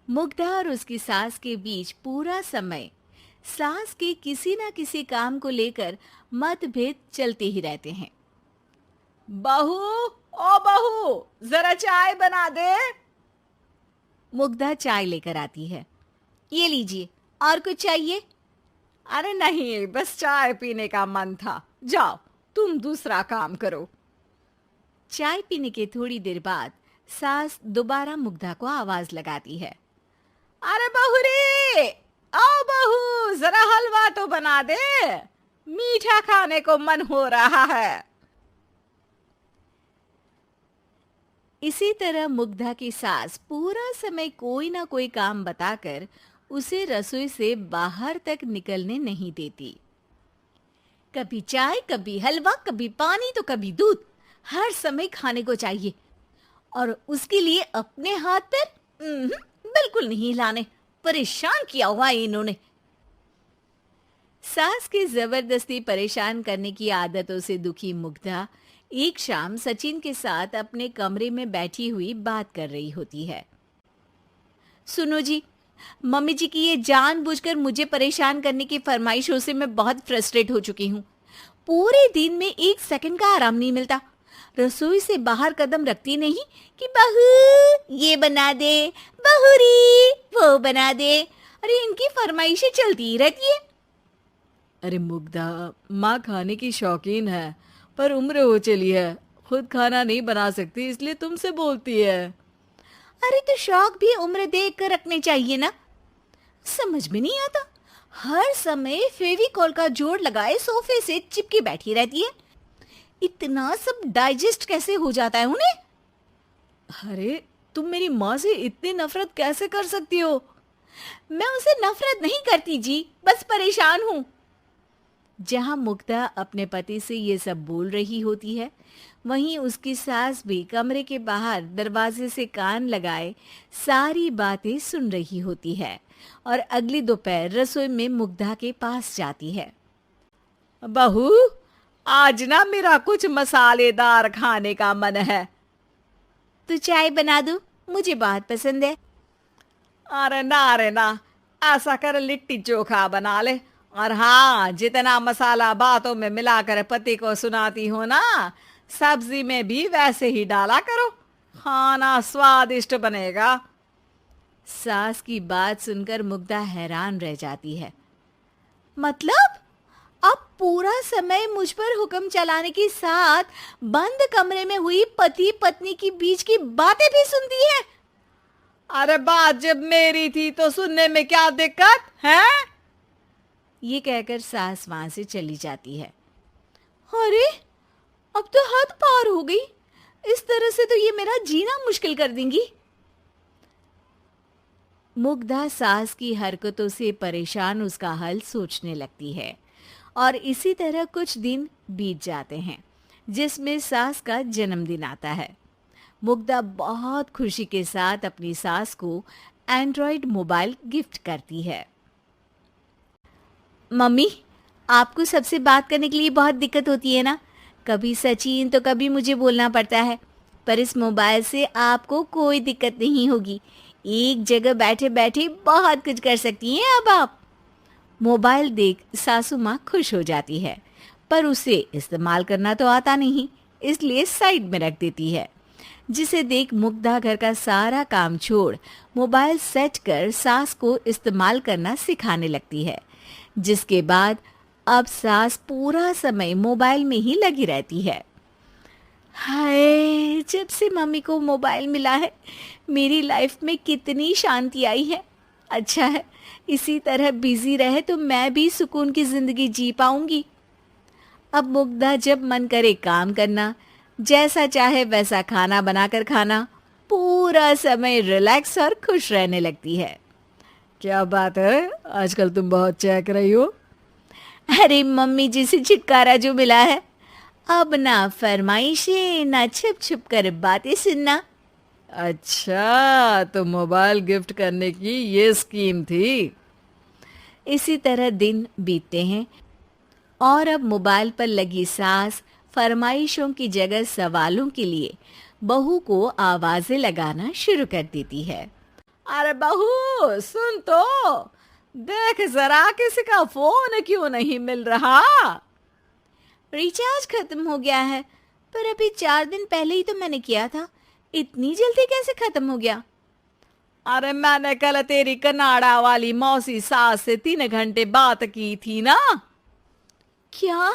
मुग्धा और उसकी सास के बीच पूरा समय सास के किसी न किसी काम को लेकर मतभेद चलते ही रहते हैं। बहू, ओ बहू, जरा चाय बना दे। मुग्धा चाय लेकर आती है। ये लीजिए, और कुछ चाहिए? अरे नहीं, बस चाय पीने का मन था। जाओ, तुम दूसरा काम करो। चाय पीने के थोड़ी देर बाद सास दोबारा मुग्धा को आवाज लगाती है। अरे बहू रे, आओ बहू, जरा हलवा तो बना दे, मीठा खाने को मन हो रहा है। इसी तरह मुग्धा की सास पूरा समय कोई ना कोई काम बताकर उसे रसोई से बाहर तक निकलने नहीं देती। कभी चाय, कभी हलवा, कभी पानी तो कभी दूध, हर समय खाने को चाहिए। और उसके लिए अपने हाथ पैर बिल्कुल नहीं हिलाने। परेशान किया हुआ है इन्होंने। सास की जबरदस्ती परेशान करने की आदतों से दुखी मुग्धा एक शाम सचिन के साथ अपने कमरे में बैठी हुई बात कर रही होती है। सुनो जी, मम्मी जी की ये जानबूझकर मुझे परेशान करने की फरमाइशों से मैं बहुत फ्रस्ट्रेट हो चुकी हूँ। पूरे दिन में एक सेकंड का आराम नहीं मिलता। रसोई से बाहर कदम रखती नहीं कि बहू ये बना दे, बहुरी वो बना दे। अरे इनकी फरमाइशें चलती ही रहती है। अरे मुग्धा, माँ खाने की शौकीन है, पर उम्र हो चली है, खुद खाना नहीं बना सकती, इसलिए तुमसे बोलती है। अरे तो शौक भी उम्र देख कर रखने चाहिए ना। समझ में नहीं आता, हर समय फेविकॉल का जोड़ लगाए सोफे से चिपकी बैठी रहती है। इतना सब डाइजेस्ट कैसे हो जाता है उन्हें? अरे तुम मेरी माँ से इतनी नफरत कैसे कर सकती हो? मैं उसे नफरत नहीं करती जी, बस परेशान हूँ। जहाँ मुग्धा अपने पति से ये सब बोल रही होती है, वहीं उसकी सास भी कमरे के बाहर दरवाजे से कान लगाए सारी बातें सुन रही होती है और अगली दोपहर रसोई में मुग्धा के पास जाती है। बहू, आज ना मेरा कुछ मसालेदार खाने का मन है। तो चाय बना दूं? मुझे बहुत पसंद है। अरे ना, ऐसा कर लिट्टी चोखा बना ले। और हाँ, जितना मसाला बातों में मिलाकर पति को सुनाती हो ना, सब्जी में भी वैसे ही डाला करो, खाना स्वादिष्ट बनेगा। सास की बात सुनकर मुग्धा हैरान रह जाती है। मतलब अब पूरा समय मुझ पर हुक्म चलाने के साथ बंद कमरे में हुई पति पत्नी की बीच की बातें भी सुनती है? अरे बात जब मेरी थी तो सुनने में क्या दिक्कत है? ये कहकर सास वहां से चली जाती है। अरे अब तो हद पार हो गई। इस तरह से तो ये मेरा जीना मुश्किल कर देंगी। मुग्धा सास की हरकतों से परेशान उसका हल सोचने लगती है और इसी तरह कुछ दिन बीत जाते हैं, जिसमें सास का जन्मदिन आता है। मुग्धा बहुत खुशी के साथ अपनी सास को एंड्रॉयड मोबाइल गिफ्ट करती है। मम्मी, आपको सबसे बात करने के लिए बहुत दिक्कत होती है ना? कभी सचिन तो कभी मुझे बोलना पड़ता है, पर इस मोबाइल से आपको कोई दिक्कत नहीं होगी। एक जगह बैठे बैठे बहुत कुछ कर सकती हैं अब आप। मोबाइल देख सासू माँ खुश हो जाती है, पर उसे इस्तेमाल करना तो आता नहीं, इसलिए साइड में रख देती है। जिसे देख मुग्धा घर का सारा काम छोड़ मोबाइल सेट कर सास को इस्तेमाल करना सिखाने लगती है, जिसके बाद अब सास पूरा समय मोबाइल में ही लगी रहती है। हाय, जब से मम्मी को मोबाइल मिला है मेरी लाइफ में कितनी शांति आई है। अच्छा है, इसी तरह बिजी रहे तो मैं भी सुकून की जिंदगी जी पाऊंगी। अब मुग्धा जब मन करे काम करना, जैसा चाहे वैसा खाना बनाकर खाना, पूरा समय रिलैक्स और खुश रहने लगती है। क्या बात है, आजकल तुम बहुत चहक रही हो। अरे मम्मी जी से छुटकारा जो मिला है, अब ना फरमाइशें ना छुप छुप कर बातें सुनना। अच्छा, तो मोबाइल गिफ्ट करने की ये स्कीम थी। इसी तरह दिन बीतते हैं और अब मोबाइल पर लगी सास फरमाइशों की जगह सवालों के लिए बहू को आवाजें लगाना शुरू कर देती है। अरे बहू सुन तो, देख जरा किसी का फोन क्यों नहीं मिल रहा। रिचार्ज खत्म हो गया है, पर अभी 4 दिन पहले ही तो मैंने किया था, इतनी जल्दी कैसे खत्म हो गया? अरे मैंने कल तेरी कनाडा वाली मौसी सास से 3 घंटे बात की थी ना। क्या?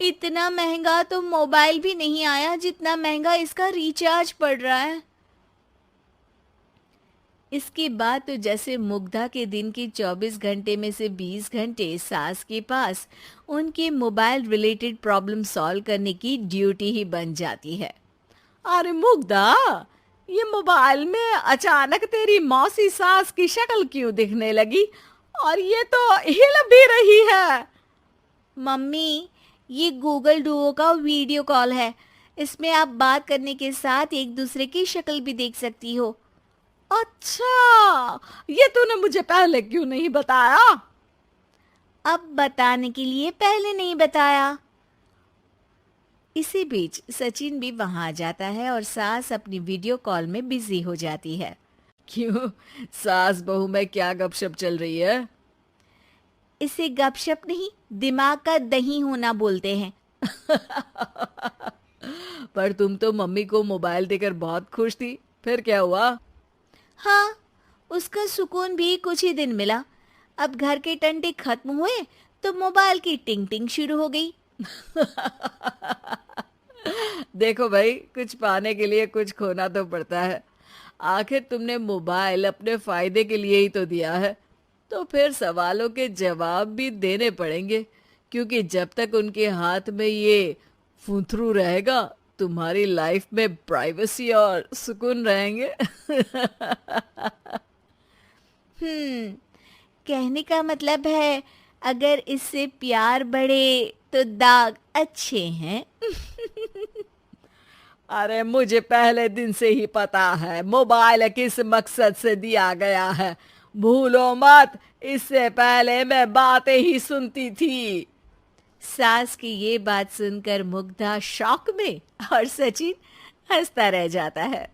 इतना महंगा तो मोबाइल भी नहीं आया जितना महंगा इसका रिचार्ज पड़ रहा है। इसके बाद तो जैसे मुग्धा के दिन के 24 घंटे में से 20 घंटे सास के पास उनके मोबाइल रिलेटेड प्रॉब्लम सॉल्व करने की ड्यूटी ही बन जाती है। अरे मुग्धा, ये मोबाइल में अचानक तेरी मौसी सास की शक्ल क्यों दिखने लगी, और ये तो हिल भी रही है। मम्मी, ये गूगल डुओ का वीडियो कॉल है। इसमें आप बात करने के साथ एक दूसरे की शक्ल भी देख सकती हो। अच्छा, ये तूने मुझे पहले क्यों नहीं बताया? अब बताने के लिए पहले नहीं बताया। इसी बीच सचिन भी वहां आ जाता है और सास अपनी वीडियो कॉल में बिजी हो जाती है। क्यों, सास बहू में क्या गपशप चल रही है? इसे गपशप नहीं, दिमाग का दही होना बोलते हैं। पर तुम तो मम्मी को मोबाइल देकर बहुत खुश थी, फिर क्या हुआ? हाँ, उसका सुकून भी कुछ ही दिन मिला। अब घर के टंटे खत्म हुए तो मोबाइल की टिंग टिंग शुरू हो गई। देखो भाई, कुछ पाने के लिए कुछ खोना तो पड़ता है। आखिर तुमने मोबाइल अपने फायदे के लिए ही तो दिया है, तो फिर सवालों के जवाब भी देने पड़ेंगे, क्योंकि जब तक उनके हाथ में ये फुंथरू रहेगा, तुम्हारी लाइफ में प्राइवेसी और सुकून रहेंगे। कहने का मतलब है अगर इससे प्यार बढ़े तो दाग अच्छे हैं। अरे मुझे पहले दिन से ही पता है मोबाइल किस मकसद से दिया गया है। भूलो मत, इससे पहले मैं बातें ही सुनती थी। सास की ये बात सुनकर मुग्धा शॉक में और सचिन हंसता रह जाता है।